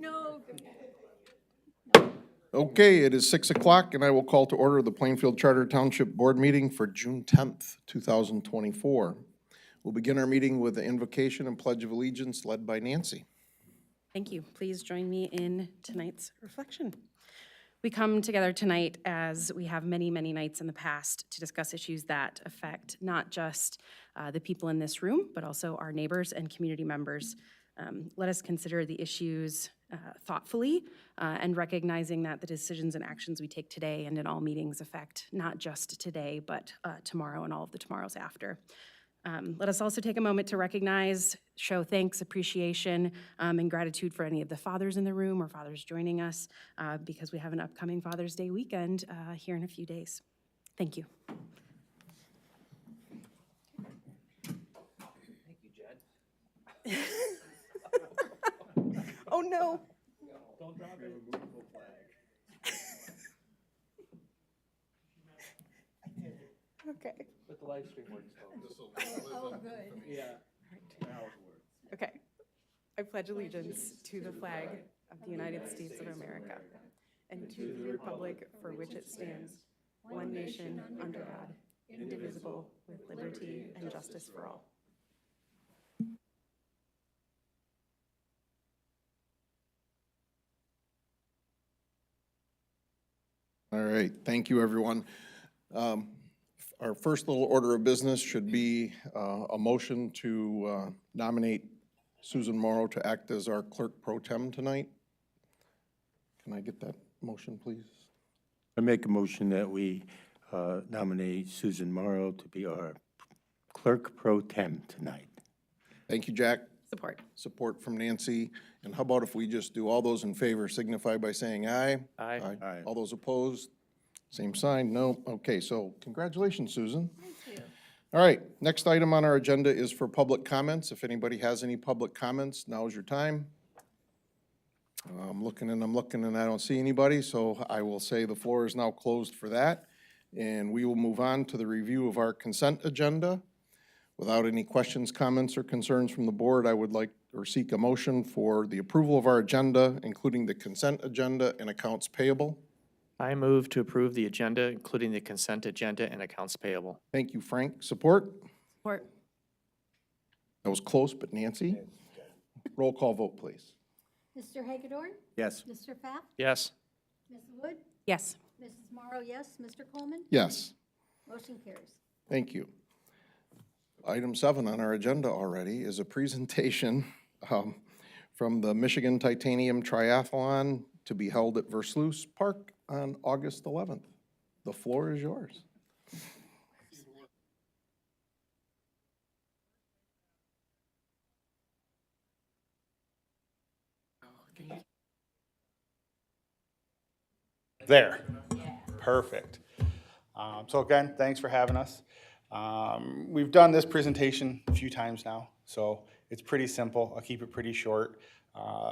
No. Okay, it is 6 o'clock, and I will call to order the Plainfield Charter Township Board meeting for June 10th, 2024. We'll begin our meeting with the invocation and pledge of allegiance led by Nancy. Thank you. Please join me in tonight's reflection. We come together tonight as we have many, many nights in the past to discuss issues that affect not just the people in this room, but also our neighbors and community members. Let us consider the issues thoughtfully and recognizing that the decisions and actions we take today and in all meetings affect not just today, but tomorrow and all of the tomorrows after. Let us also take a moment to recognize, show thanks, appreciation, and gratitude for any of the fathers in the room or fathers joining us because we have an upcoming Father's Day weekend here in a few days. Thank you. Thank you, Jed. Oh, no. Don't drop it. Removable flag. Okay. But the live stream works though. Oh, good. Yeah. Now it works. Okay. I pledge allegiance to the flag of the United States of America and to the republic for which it stands, one nation under God, indivisible, with liberty and justice for all. All right, thank you, everyone. Our first little order of business should be a motion to nominate Susan Morrow to act as our clerk pro tem tonight. Can I get that motion, please? I make a motion that we nominate Susan Morrow to be our clerk pro tem tonight. Thank you, Jack. Support. Support from Nancy. And how about if we just do all those in favor signify by saying aye? Aye. Aye. All those opposed? Same sign, no. Okay, so congratulations, Susan. Thank you. All right, next item on our agenda is for public comments. If anybody has any public comments, now's your time. I'm looking and I don't see anybody, so I will say the floor is now closed for that. And we will move on to the review of our consent agenda. Without any questions, comments, or concerns from the board, I would like or seek a motion for the approval of our agenda, including the consent agenda and accounts payable. I move to approve the agenda, including the consent agenda and accounts payable. Thank you, Frank. Support? Support. That was close, but Nancy? Roll call vote, please. Mr. Hagedorn? Yes. Mr. Pfaff? Yes. Ms. Wood? Yes. Mrs. Morrow, yes. Mr. Coleman? Yes. Motion carries. Thank you. Item 7 on our agenda already is a presentation from the Michigan Titanium Triathlon to be held at Versluis Park on August 11th. The floor is yours. There. Perfect. So again, thanks for having us. We've done this presentation a few times now, so it's pretty simple. I'll keep it pretty short.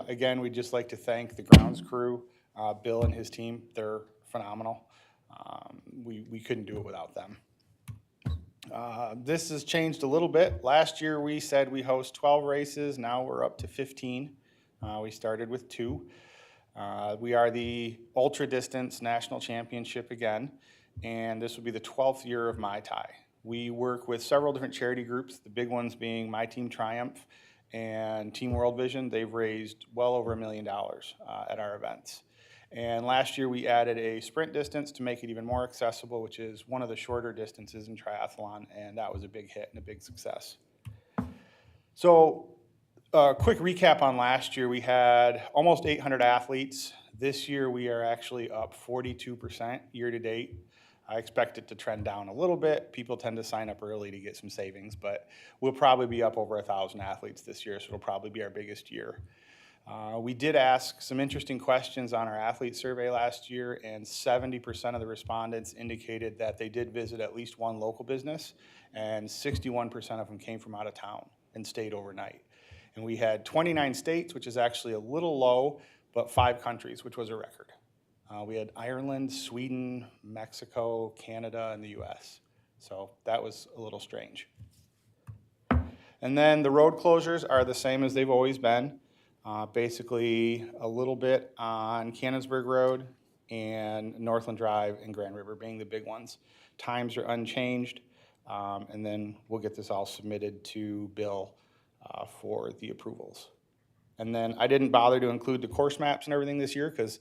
Again, we'd just like to thank the grounds crew, Bill and his team. They're phenomenal. We couldn't do it without them. This has changed a little bit. Last year we said we host 12 races. Now we're up to 15. We started with 2. We are the Ultra Distance National Championship again, and this will be the 12th year of My Tai. We work with several different charity groups, the big ones being My Team Triumph and Team World Vision. They've raised well over $1 million at our events. And last year we added a sprint distance to make it even more accessible, which is one of the shorter distances in triathlon, and that was a big hit and a big success. So quick recap on last year. We had almost 800 athletes. This year we are actually up 42% year to date. I expect it to trend down a little bit. People tend to sign up early to get some savings, but we'll probably be up over 1,000 athletes this year, so it'll probably be our biggest year. We did ask some interesting questions on our athlete survey last year, and 70% of the respondents indicated that they did visit at least one local business, and 61% of them came from out of town and stayed overnight. And we had 29 states, which is actually a little low, but 5 countries, which was a record. We had Ireland, Sweden, Mexico, Canada, and the US. So that was a little strange. And then the road closures are the same as they've always been. Basically, a little bit on Cannonsburg Road and Northland Drive and Grand River being the big ones. Times are unchanged, and then we'll get this all submitted to Bill for the approvals. And then I didn't bother to include the course maps and everything this year because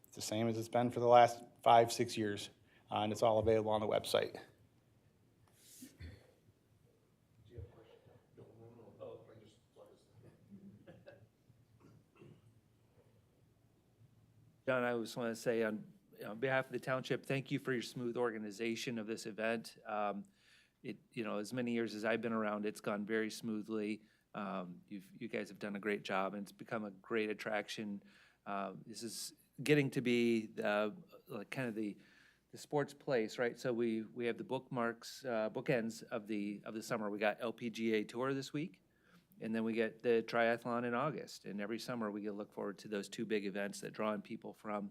it's the same as it's been for the last 5-6 years, and it's all available on the website. John, I just want to say on behalf of the township, thank you for your smooth organization of this event. As many years as I've been around, it's gone very smoothly. You guys have done a great job, and it's become a great attraction. This is getting to be kind of the sports place, right? So we have the bookends of the summer. We got LPGA Tour this week, and then we get the triathlon in August. And every summer we get to look forward to those two big events that draw in people from.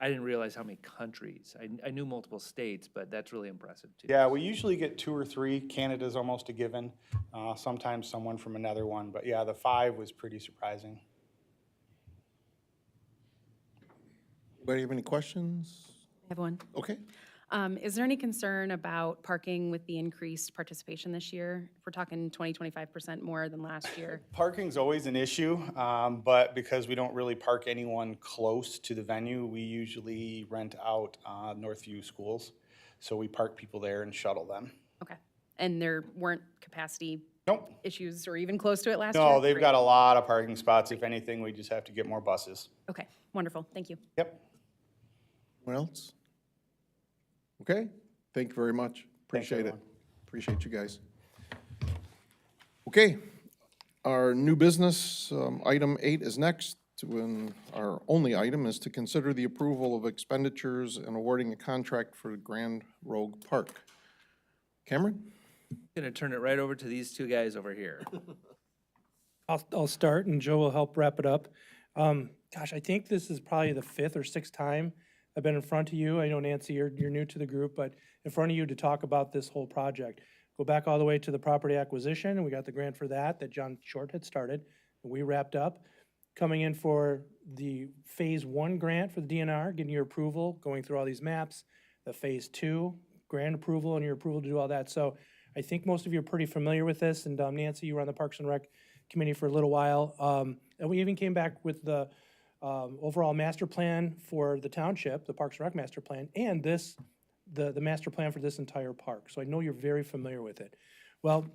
I didn't realize how many countries. I knew multiple states, but that's really impressive too. Yeah, we usually get 2 or 3. Canada's almost a given. Sometimes someone from another one, but yeah, the 5 was pretty surprising. Anybody have any questions? I have one. Okay. Is there any concern about parking with the increased participation this year? If we're talking 20-25% more than last year. Parking's always an issue, but because we don't really park anyone close to the venue, we usually rent out Northview schools. So we park people there and shuttle them. Okay. And there weren't capacity Nope. issues or even close to it last year? No, they've Great. got a lot of parking spots. If anything, we just have to get more buses. Okay, wonderful. Thank you. Yep. Anyone else? Okay, thank you very much. Appreciate it. everyone. Appreciate you guys. Okay, our new business, item 8 is next. When our only item is to consider the approval of expenditures and awarding a contract for Grand Rogue Park. Cameron? Gonna turn it right over to these two guys over here. I'll start and Joe will help wrap it up. Gosh, I think this is probably the 5th or 6th time I've been in front of you. I know Nancy, you're new to the group, but in front of you to talk about this whole project. Go back all the way to the property acquisition, and we got the grant for that John Short had started, and we wrapped up. Coming in for the Phase 1 grant for the DNR, getting your approval, going through all these maps, the Phase 2 grant approval and your approval to do all that. So I think most of you are pretty familiar with this, and Nancy, you were on the Parks and Rec committee for a little while. And we even came back with the overall master plan for the township, the Parks and Rec master plan, and the master plan for this entire park. So I know you're very familiar with it. Well,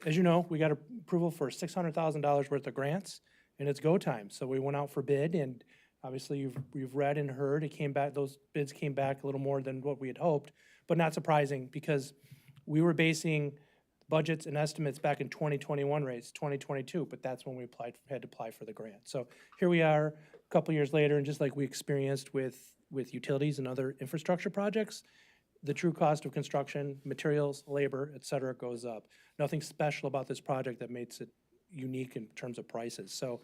as you know, we got approval for $600,000 worth of grants, and it's go time. So we went out for bid, and obviously you've read and heard. It came back; those bids came back a little more than what we had hoped, but not surprising because we were basing budgets and estimates back in 2021 rates, 2022, but that's when we had to apply for the grant. So here we are a couple years later, and just like we experienced with utilities and other infrastructure projects, the true cost of construction, materials, labor, et cetera, goes up. Nothing special about this project that makes it unique in terms of prices. So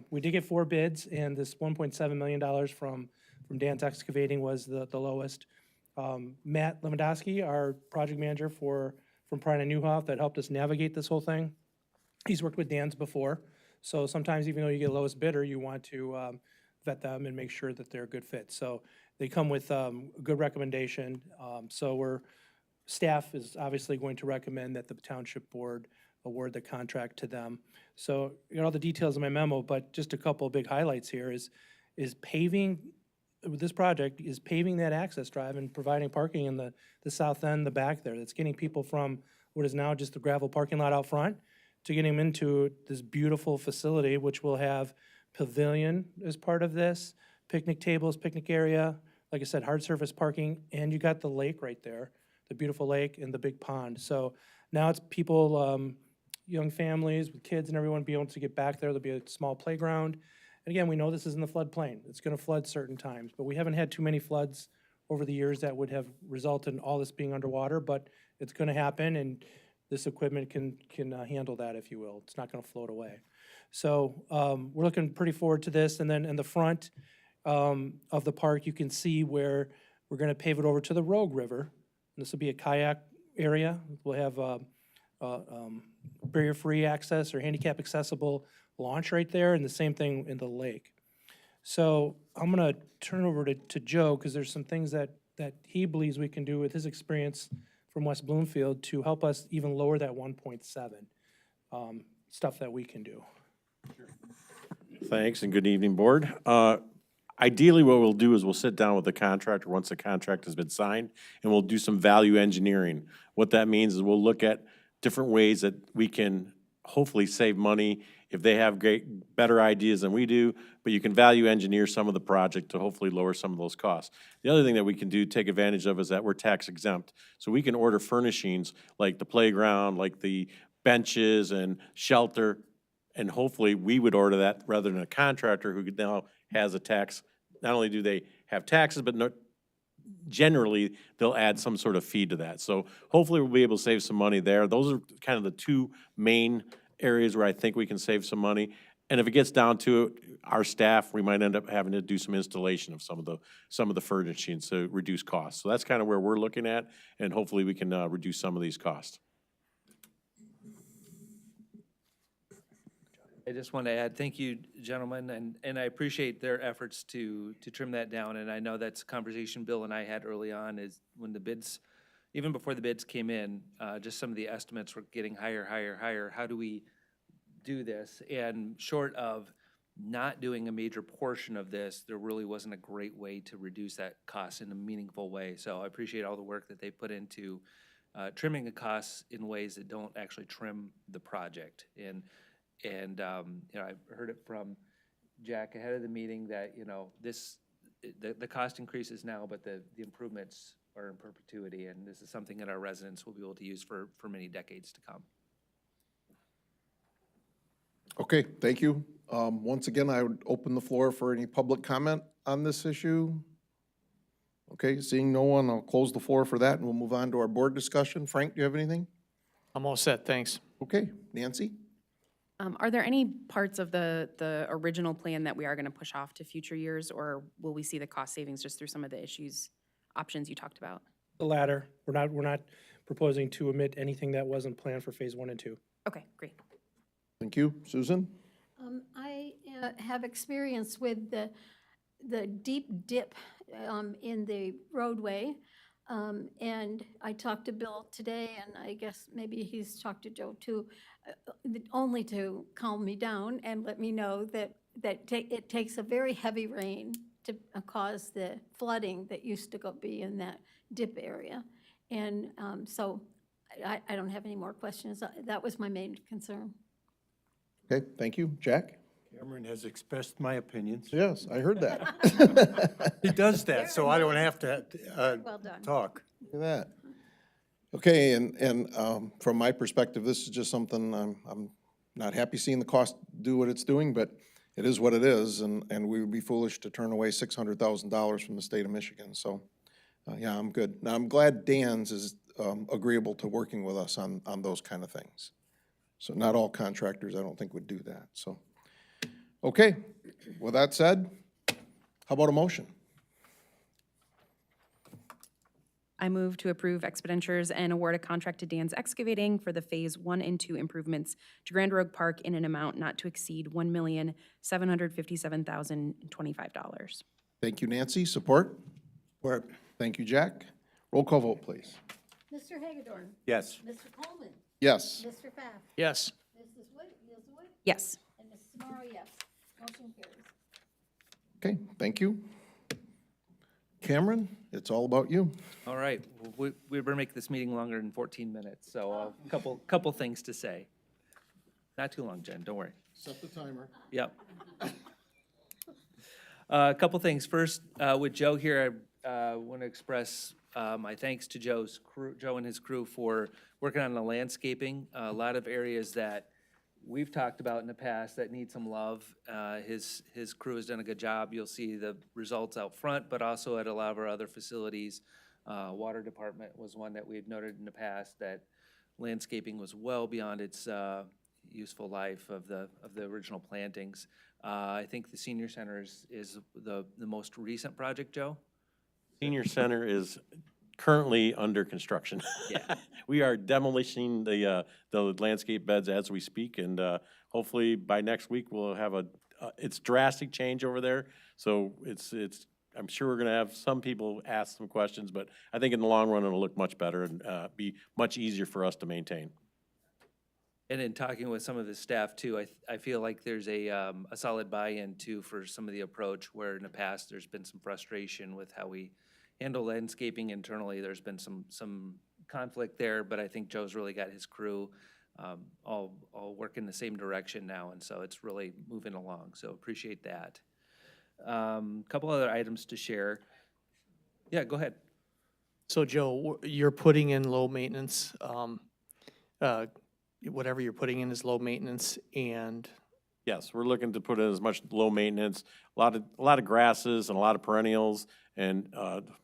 we did get 4 bids, and this $1.7 million from Dan's Excavating was the lowest. Matt Lewandowski, our project manager from Prine and Newhoff that helped us navigate this whole thing. He's worked with Dan's before, so sometimes even though you get lowest bidder, you want to vet them and make sure that they're a good fit. So they come with a good recommendation. So staff is obviously going to recommend that the township board award the contract to them. So you got all the details in my memo, but just a couple of big highlights here is paving. This project is paving that access drive and providing parking in the south end, the back there. That's getting people from what is now just the gravel parking lot out front to getting them into this beautiful facility, which will have pavilion as part of this, picnic tables, picnic area, like I said, hard surface parking, and you got the lake right there, the beautiful lake and the big pond. So now it's people, young families with kids and everyone be able to get back there. There'll be a small playground. And again, we know this is in the floodplain. It's gonna flood certain times, but we haven't had too many floods over the years that would have resulted in all this being underwater, but it's gonna happen, and this equipment can handle that, if you will. It's not gonna float away. So we're looking pretty forward to this. And then in the front of the park, you can see where we're gonna pave it over to the Rogue River. And this will be a kayak area. We'll have barrier-free access or handicap accessible launch right there, and the same thing in the lake. So I'm gonna turn over to Joe, because there's some things that he believes we can do with his experience from West Bloomfield to help us even lower that 1.7, stuff that we can do. Thanks, and good evening, Board. Ideally, what we'll do is we'll sit down with the contractor once the contract has been signed, and we'll do some value engineering. What that means is we'll look at different ways that we can hopefully save money if they have better ideas than we do, but you can value engineer some of the project to hopefully lower some of those costs. The other thing that we can do, take advantage of, is that we're tax exempt. So we can order furnishings like the playground, like the benches and shelter, and hopefully we would order that rather than a contractor who now has a tax. Not only do they have taxes, but generally they'll add some sort of fee to that. So hopefully we'll be able to save some money there. Those are kind of the two main areas where I think we can save some money. And if it gets down to it, our staff, we might end up having to do some installation of some of the furnishings to reduce costs. So that's kind of where we're looking at, and hopefully we can reduce some of these costs. I just want to add, thank you, gentlemen, and I appreciate their efforts to trim that down. And I know that's a conversation Bill and I had early on, is when the bids, even before the bids came in, just some of the estimates were getting higher. How do we do this? And short of not doing a major portion of this, there really wasn't a great way to reduce that cost in a meaningful way. So I appreciate all the work that they put into trimming the costs in ways that don't actually trim the project. And you know, I heard it from Jack ahead of the meeting that, you know, the cost increases now, but the improvements are in perpetuity, and this is something that our residents will be able to use for many decades to come. Okay, thank you. Once again, I would open the floor for any public comment on this issue. Okay, seeing no one, I'll close the floor for that, and we'll move on to our board discussion. Frank, do you have anything? I'm all set, thanks. Okay, Nancy? Are there any parts of the original plan that we are going to push off to future years, or will we see the cost savings just through some of the options you talked about? The latter, we're not proposing to omit anything that wasn't planned for phase 1 and 2. Okay, great. Thank you. Susan? I have experience with the deep dip in the roadway. And I talked to Bill today, and I guess maybe he's talked to Joe too, only to calm me down and let me know that it takes a very heavy rain to cause the flooding that used to be in that dip area. And so I don't have any more questions. That was my main concern. Okay, thank you. Jack? Cameron has expressed my opinions. Yes, I heard that. He does that, so I don't have to Well done. talk. Look at that. Okay, and from my perspective, this is just something I'm not happy seeing the cost do what it's doing, but it is what it is, and we would be foolish to turn away $600,000 from the state of Michigan. So, yeah, I'm good. Now, I'm glad Dan's is agreeable to working with us on those kind of things. So not all contractors, I don't think, would do that. So, okay, with that said, how about a motion? I move to approve expenditures and award a contract to Dan's Excavating for the Phase 1 and 2 improvements to Grand Rogue Park in an amount not to exceed $1,757,025. Thank you, Nancy. Support? Support. Thank you, Jack. Roll call vote, please. Mr. Hagedorn. Yes. Mr. Coleman. Yes. Mr. Pfaff. Yes. Ms. Wood. Yes. And Mrs. Morrow, yes. Motion carries. Okay, thank you. Cameron, it's all about you. All right, we better make this meeting longer than 14 minutes, so a couple things to say. Not too long, Jen, don't worry. Set the timer. Yep. A couple things. First, with Joe here, I want to express my thanks to Joe and his crew for working on the landscaping. A lot of areas that we've talked about in the past that need some love. His crew has done a good job. You'll see the results out front, but also at a lot of our other facilities. Water department was one that we had noted in the past that landscaping was well beyond its useful life of the original plantings. I think the senior center is the most recent project, Joe? Senior Center is currently under construction. Yeah. We are demolishing the landscape beds as we speak, and hopefully by next week, we'll have it's drastic change over there. So I'm sure we're gonna have some people ask some questions, but I think in the long run, it'll look much better and be much easier for us to maintain. And in talking with some of his staff too, I feel like there's a solid buy-in too for some of the approach where in the past there's been some frustration with how we handle landscaping internally. There's been some conflict there, but I think Joe's really got his crew all work in the same direction now, and so it's really moving along. So appreciate that. Couple other items to share. Yeah, go ahead. So Joe, you're putting in low maintenance, whatever you're putting in is low maintenance, and Yes, we're looking to put in as much low maintenance, a lot of grasses and a lot of perennials, and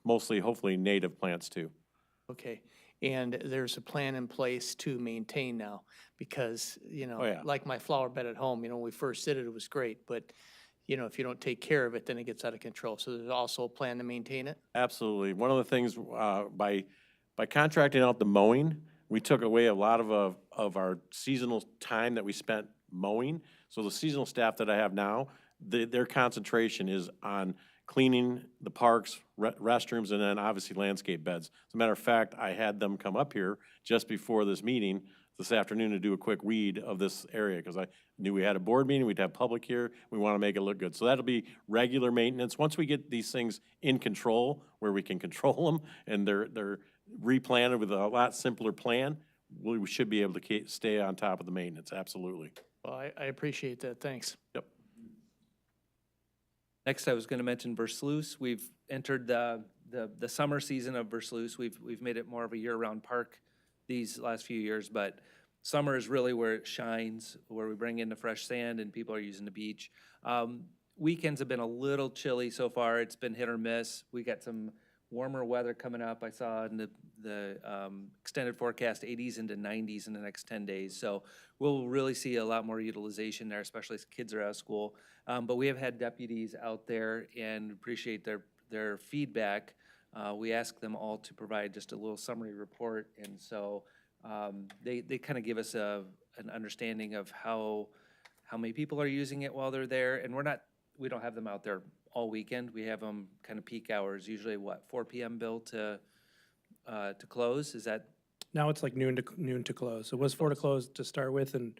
mostly, hopefully, native plants too. okay, and there's a plan in place to maintain now, because, you know, Oh, yeah. like my flower bed at home, you know, when we first did it, it was great, but, you know, if you don't take care of it, then it gets out of control. So there's also a plan to maintain it? Absolutely. One of the things, by contracting out the mowing, we took away a lot of our seasonal time that we spent mowing. So the seasonal staff that I have now, their concentration is on cleaning the parks, restrooms, and then obviously landscape beds. As a matter of fact, I had them come up here just before this meeting this afternoon to do a quick weed of this area, because I knew we had a board meeting, we'd have public here, we want to make it look good. So that'll be regular maintenance. Once we get these things in control, where we can control them, and they're replanted with a lot simpler plan, we should be able to stay on top of the maintenance, absolutely. Well, I appreciate that, thanks. Yep. Next, I was going to mention Versluis. We've entered the summer season of Versluis. We've made it more of a year-round park these last few years, but summer is really where it shines, where we bring in the fresh sand and people are using the beach. Weekends have been a little chilly so far. It's been hit or miss. We got some warmer weather coming up. I saw in the extended forecast 80s into 90s in the next 10 days. So we'll really see a lot more utilization there, especially as kids are out of school. But we have had deputies out there and appreciate their feedback. We ask them all to provide just a little summary report. And so they kind of give us an understanding of how many people are using it while they're there. And we don't have them out there all weekend. We have them kind of peak hours, usually 4 p.m. Bill to close. Is that? Now it's like noon to close. It was 4 to close to start with and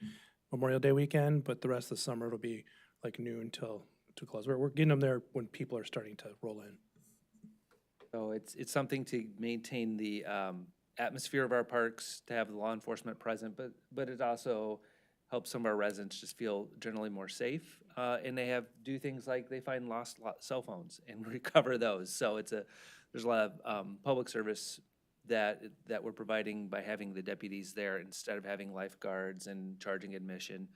Memorial Day weekend, but the rest of the summer it'll be like noon to close. We're getting them there when people are starting to roll in. So it's something to maintain the atmosphere of our parks, to have the law enforcement present, but it also helps some of our residents just feel generally more safe. And they do things like they find lost cell phones and recover those. So there's a lot of public service that we're providing by having the deputies there instead of having lifeguards and charging admission.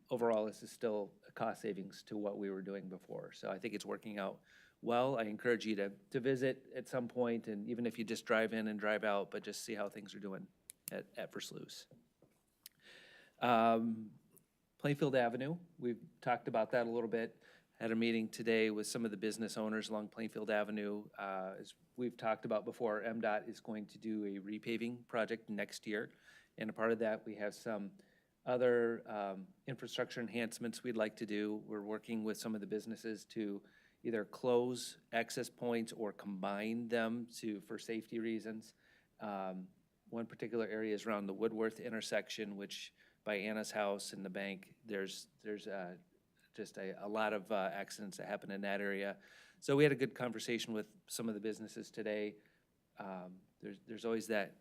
Overall, this is still a cost savings to what we were doing before. So I think it's working out well. I encourage you to visit at some point, and even if you just drive in and drive out, but just see how things are doing at Versluis. Plainfield Avenue, we've talked about that a little bit. Had a meeting today with some of the business owners along Plainfield Avenue. As we've talked about before, MDOT is going to do a repaving project next year. And a part of that, we have some other infrastructure enhancements we'd like to do. We're working with some of the businesses to either close access points or combine them for safety reasons. One particular area is around the Woodworth intersection, which by Anna's house and the bank, there's just a lot of accidents that happen in that area. So we had a good conversation with some of the businesses today. There's always that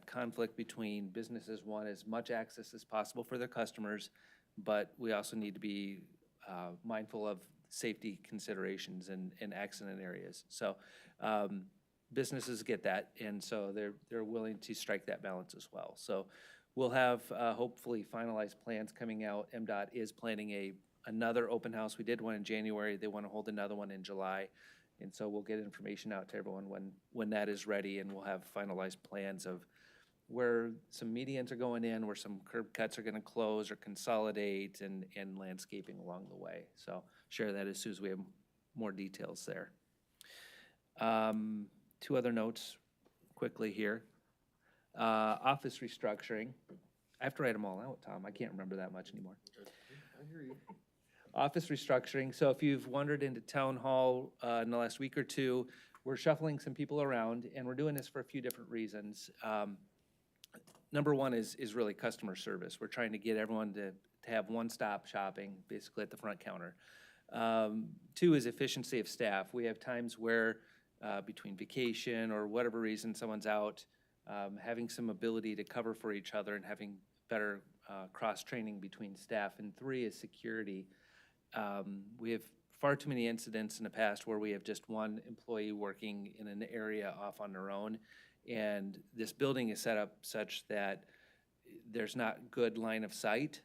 conflict between businesses want as much access as possible for their customers, but we also need to be mindful of safety considerations and accident areas. So businesses get that, and so they're willing to strike that balance as well. So we'll have hopefully finalized plans coming out. MDOT is planning another open house. We did one in January. They want to hold another one in July. And so we'll get information out to everyone when that is ready, and we'll have finalized plans of where some medians are going in, where some curb cuts are going to close or consolidate, and landscaping along the way. So share that as soon as we have more details there. Two other notes. quickly here. Office restructuring. I have to write them all out, Tom. I can't remember that much anymore. Office restructuring. So if you've wandered into town hall in the last week or two, we're shuffling some people around, and we're doing this for a few different reasons. Number one is really customer service. We're trying to get everyone to have one-stop shopping, basically at the front counter. Two is efficiency of staff. We have times where between vacation or whatever reason someone's out, having some ability to cover for each other and having better cross-training between staff. And three is security. We have far too many incidents in the past where we have just one employee working in an area off on their own. And this building is set up such that there's not good line of sight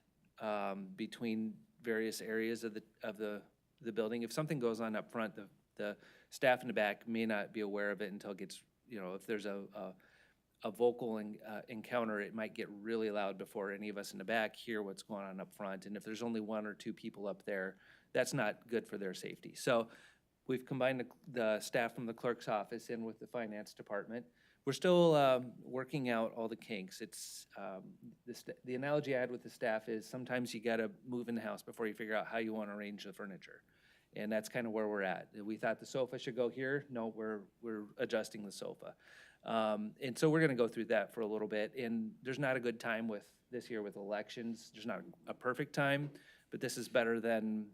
between various areas of the building. If something goes on up front, the staff in the back may not be aware of it until it gets, if there's a vocal encounter, it might get really loud before any of us in the back hear what's going on up front. And if there's only one or two people up there, that's not good for their safety. So we've combined the staff from the clerk's office in with the finance department. We're still working out all the kinks. It's the analogy I had with the staff is sometimes you got to move in the house before you figure out how you want to arrange the furniture. And that's kind of where we're at. We thought the sofa should go here. No, we're adjusting the sofa. And so we're going to go through that for a little bit. And there's not a good time with this year with elections. There's not a perfect time, but this is better than,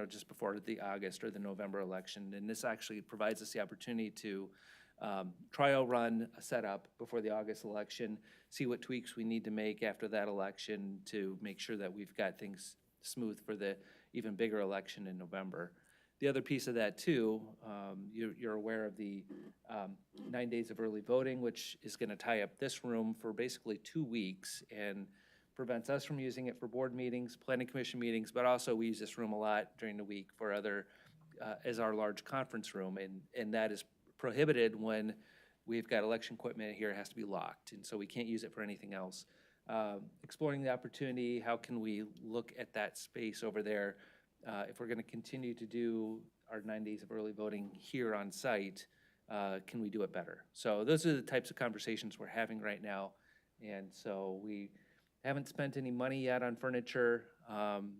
just before the August or the November election. And this actually provides us the opportunity to trial run a setup before the August election, see what tweaks we need to make after that election to make sure that we've got things smooth for the even bigger election in November. The other piece of that too, you're aware of the 9 days of early voting, which is going to tie up this room for basically 2 weeks and prevents us from using it for board meetings, planning commission meetings, but also we use this room a lot during the week for other, as our large conference room, and that is prohibited when we've got election equipment here. It has to be locked, and so we can't use it for anything else. Exploring the opportunity, how can we look at that space over there if we're going to continue to do our 9 days of early voting here on site, can we do it better? So those are the types of conversations we're having right now. And so we haven't spent any money yet on furniture.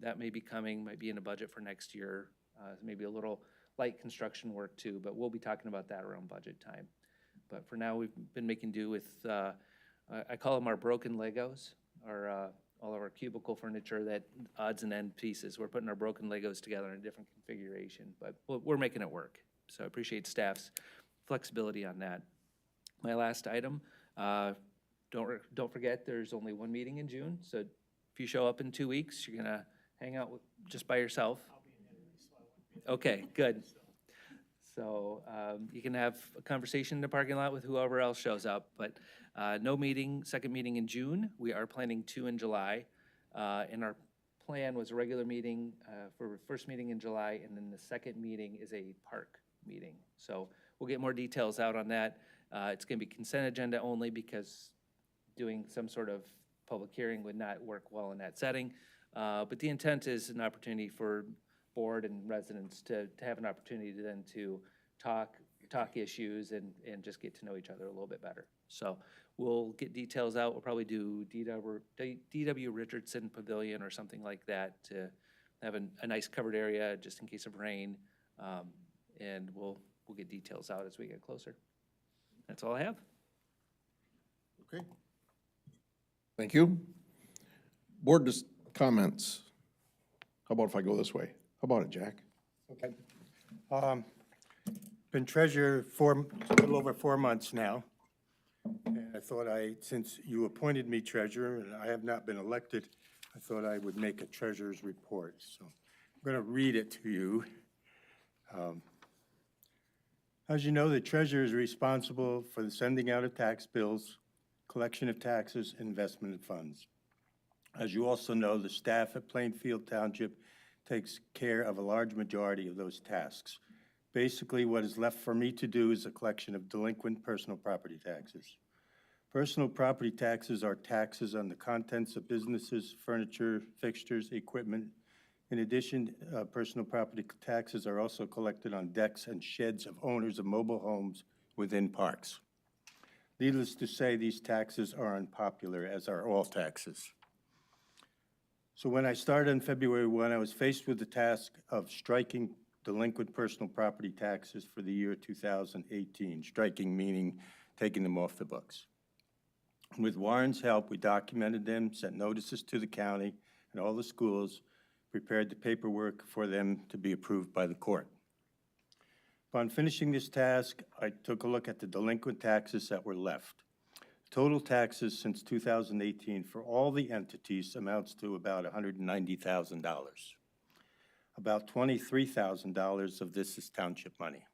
That may be coming, might be in the budget for next year. Maybe a little light construction work too, but we'll be talking about that around budget time. But for now, we've been making do with, I call them our broken Legos, all of our cubicle furniture, that odds and end pieces. We're putting our broken Legos together in a different configuration, but we're making it work. So I appreciate staff's flexibility on that. My last item, don't forget there's only one meeting in June, so if you show up in 2 weeks, you're gonna hang out just by yourself. Okay, good. So you can have a conversation in the parking lot with whoever else shows up, but no meeting, second meeting in June. We are planning 2 in July. And our plan was a regular meeting for first meeting in July, and then the second meeting is a park meeting. So we'll get more details out on that. It's gonna be consent agenda only because doing some sort of public hearing would not work well in that setting. But the intent is an opportunity for board and residents to have an opportunity to then to talk issues and just get to know each other a little bit better. So we'll get details out. We'll probably do D.W. Richardson Pavilion or something like that to have a nice covered area just in case of rain. And we'll get details out as we get closer. That's all I have. Okay. Thank you. Board comments. How about if I go this way? How about it, Jack? Okay. Been treasurer for a little over 4 months now. And I thought since you appointed me treasurer and I have not been elected, I thought I would make a treasurer's report. So I'm going to read it to you. As you know, the treasurer is responsible for the sending out of tax bills, collection of taxes, investment of funds. As you also know, the staff at Plainfield Township takes care of a large majority of those tasks. Basically, what is left for me to do is a collection of delinquent personal property taxes. Personal property taxes are taxes on the contents of businesses, furniture, fixtures, equipment. In addition, personal property taxes are also collected on decks and sheds of owners of mobile homes within parks. Needless to say, these taxes are unpopular, as are all taxes. So when I started on February 1, I was faced with the task of striking delinquent personal property taxes for the year 2018, striking meaning taking them off the books. With Warren's help, we documented them, sent notices to the county and all the schools, prepared the paperwork for them to be approved by the court. Upon finishing this task, I took a look at the delinquent taxes that were left. Total taxes since 2018 for all the entities amounts to about $190,000. About $23,000 of this is township money.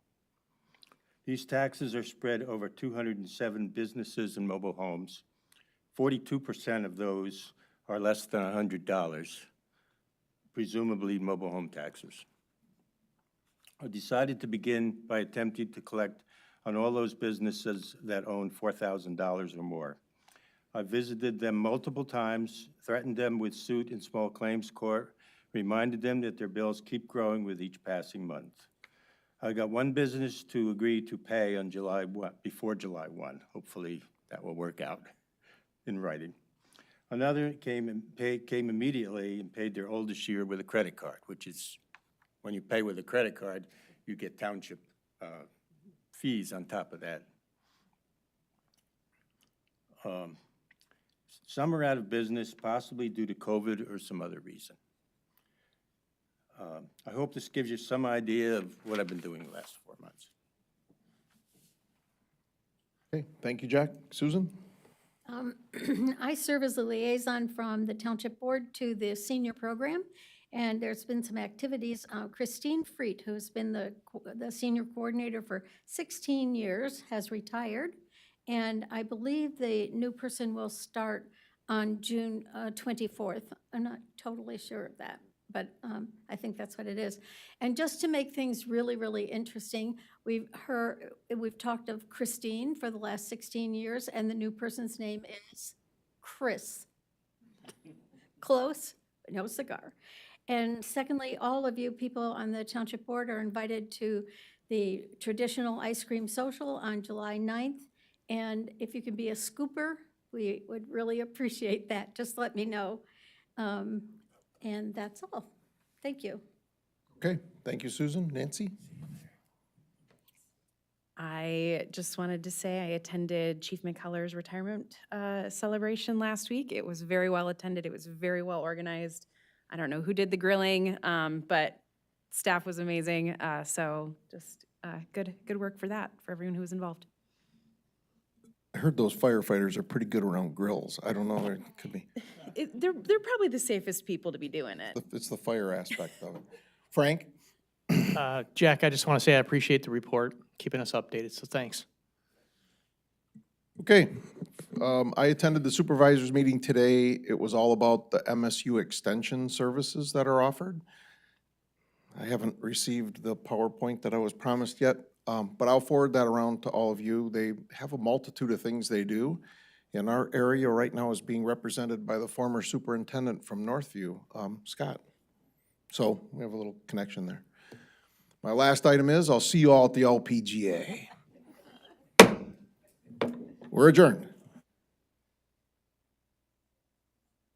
These taxes are spread over 207 businesses and mobile homes. 42% of those are less than $100, presumably mobile home taxes. I decided to begin by attempting to collect on all those businesses that own $4,000 or more. I visited them multiple times, threatened them with suit in small claims court, reminded them that their bills keep growing with each passing month. I got one business to agree to pay on before July 1. Hopefully that will work out in writing. Another came immediately and paid their oldest year with a credit card, which is, when you pay with a credit card, you get township fees on top of that. Some are out of business, possibly due to COVID or some other reason. I hope this gives you some idea of what I've been doing the last 4 months. Okay, thank you, Jack. Susan? I serve as a liaison from the Township Board to the senior program, and there's been some activities. Christine Freet, who's been the senior coordinator for 16 years, has retired, and I believe the new person will start on June 24th. I'm not totally sure of that, but I think that's what it is. And just to make things really, really interesting, we've talked of Christine for the last 16 years, and the new person's name is Chris. Close, but no cigar. And secondly, all of you people on the Township Board are invited to the traditional ice cream social on July 9th. And if you can be a scooper, we would really appreciate that. Just let me know. And that's all. Thank you. Okay, thank you, Susan. Nancy? I just wanted to say I attended Chief McCuller's retirement celebration last week. It was very well attended. It was very well organized. I don't know who did the grilling, but staff was amazing. So just good work for that, for everyone who was involved. I heard those firefighters are pretty good around grills. I don't know, it could be. They're probably the safest people to be doing it. It's the fire aspect of it. Frank? Jack, I just want to say I appreciate the report, keeping us updated, so thanks. Okay, I attended the supervisors meeting today. It was all about the MSU extension services that are offered. I haven't received the PowerPoint that I was promised yet, but I'll forward that around to all of you. They have a multitude of things they do. And our area right now is being represented by the former superintendent from Northview, Scott. So we have a little connection there. My last item is, I'll see you all at the LPGA. We're adjourned.